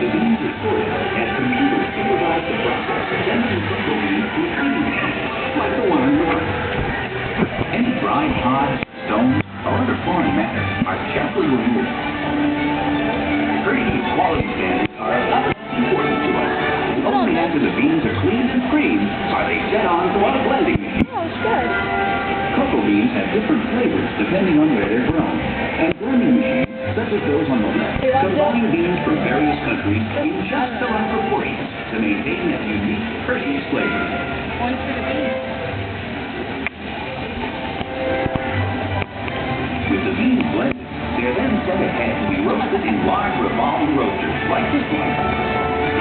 The beans are sorted and computers supervise the process of sending cocoa beans to treating chemicals, like the one on the right. Any dried pods, stones, or other foreign matter are carefully removed. Hershey's quality standards are of utmost importance to us. Only after the beans are cleaned and creamed are they set on to our blending machine. Oh, it's good. Cocoa beans have different flavors depending on where they're grown, and blending machines, such as those on the left, combine beans from various countries in just the right proportions to maintain that unique Hershey's flavor. One for the beans. With the beans blended, they're then set ahead to be roasted in large revolving roasters like this one.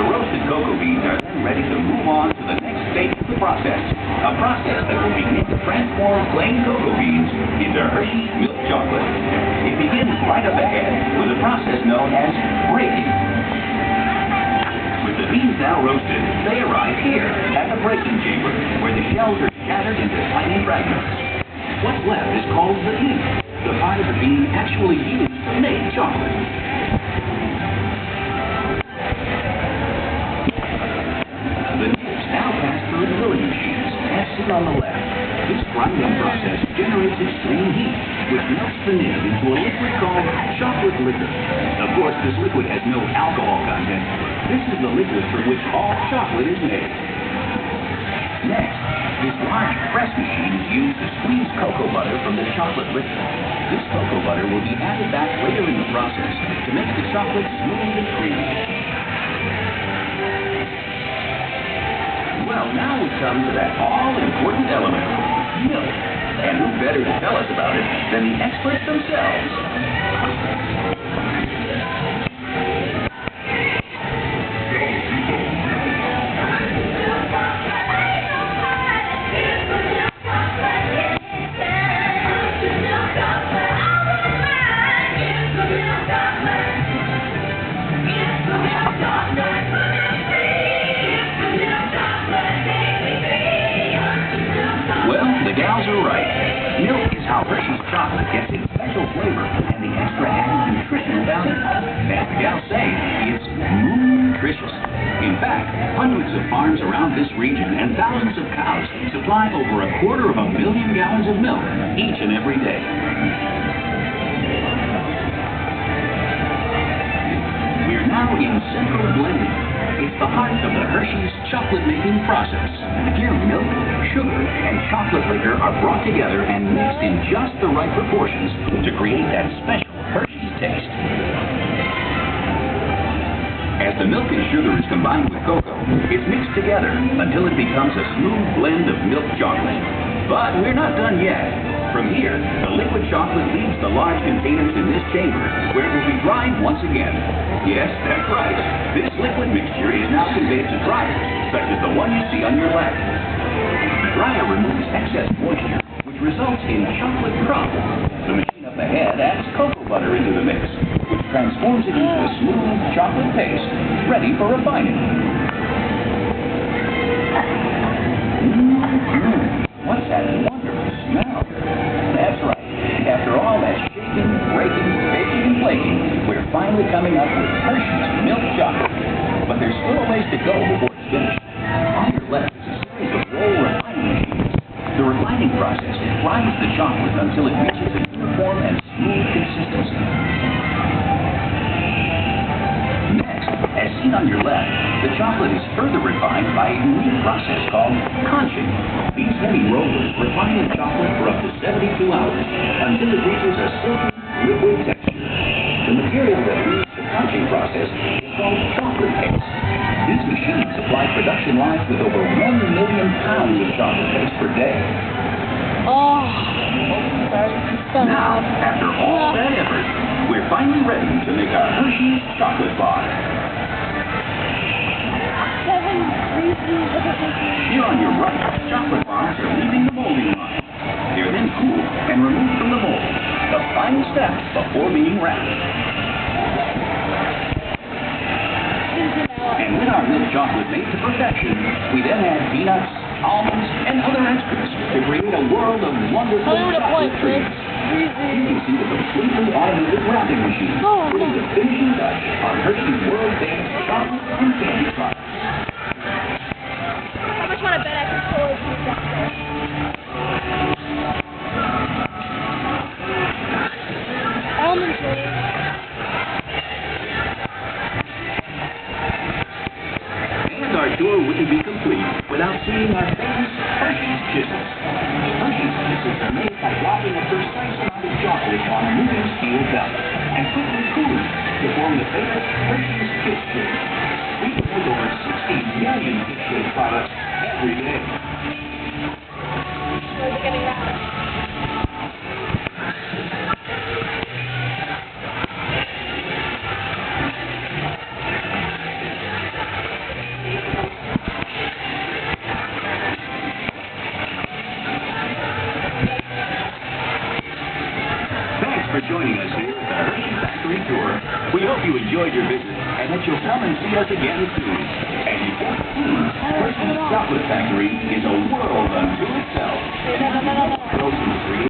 The roasted cocoa beans are then ready to move on to the next stage of the process, a process that will begin to transform plain cocoa beans into Hershey's milk chocolate. It begins right up ahead with a process known as breaking. With the beans now roasted, they arrive here at the breaking chamber, where the shells are shattered into tiny fragments. What's left is called the pink, the part of the bean actually used to make chocolate. The nibs now pass through the milling machines, as seen on the left. This grinding process generates extreme heat, which melts the nib into a liquid called chocolate liquor. Of course, this liquid has no alcohol content. This is the liquid from which all chocolate is made. Next, this large press machine is used to squeeze cocoa butter from the chocolate liquor. This cocoa butter will be added back later in the process to make the chocolate smooth and creamy. Well, now we come to that all-important element, milk. And who better to tell us about it than the experts themselves? The gals are right. Milk is how Hershey's chocolate gets its special flavor and the extra added nutritional value. As the gals say, it's nutritious. In fact, hundreds of farms around this region and thousands of cows supply over 250,000 gallons of milk each and every day. We're now in central blending. It's the heart of the Hershey's chocolate-making process. Here, milk, sugar, and chocolate liquor are brought together and mixed in just the right proportions to create that special Hershey's taste. As the milk and sugar is combined with cocoa, it's mixed together until it becomes a smooth blend of milk chocolate. But we're not done yet. From here, the liquid chocolate leaves the large containers in this chamber, where it will be dried once again. Yes, that's right. This liquid mixture is now conveyed to dryers, such as the one you see on your left. The dryer removes excess moisture, which results in chocolate crumb. The machine up ahead adds cocoa butter into the mix, which transforms it into a smooth chocolate paste, ready for refining. What's that wonderful smell? That's right. After all that shaking, breaking, baking, and flaking, we're finally coming up with Hershey's milk chocolate. But there's still a ways to go before it's finished. On your left is a series of roll refining machines. The refining process grinds the chocolate until it reaches a uniform and smooth consistency. Next, as seen on your left, the chocolate is further refined by a unique process called conching. These heavy rollers refine the chocolate for up to 72 hours until it reaches a silky, liquid texture. The material that leads the conching process is called chocolate paste. These machines supply production lines with over 1 million pounds of chocolate paste per day. Oh, so now, after all that effort, we're finally ready to make our Hershey's chocolate bar. Here on your right, chocolate bars are leaving the molding line. They're then cooled and removed from the mold, the final step before being wrapped. And with our milk chocolate made to perfection, we then add peanuts, almonds, and other extras to create a world of wonderful chocolate treats. You can see the completely automated wrapping machine putting the finishing touch on Hershey's world-famous chocolate. wouldn't be complete without seeing our famous Hershey's Kisses. Hershey's Kisses are made by dropping a precise amount of chocolate on a moving steel belt and quickly cooling to form the famous Hershey's Kiss Cake. We make over 60 million Kiss Cake products every day. Where's it getting out? For joining us here at the Hershey Factory Tour. We hope you enjoyed your visit and that you'll come and see us again soon. And important, Hershey's Chocolate Factory is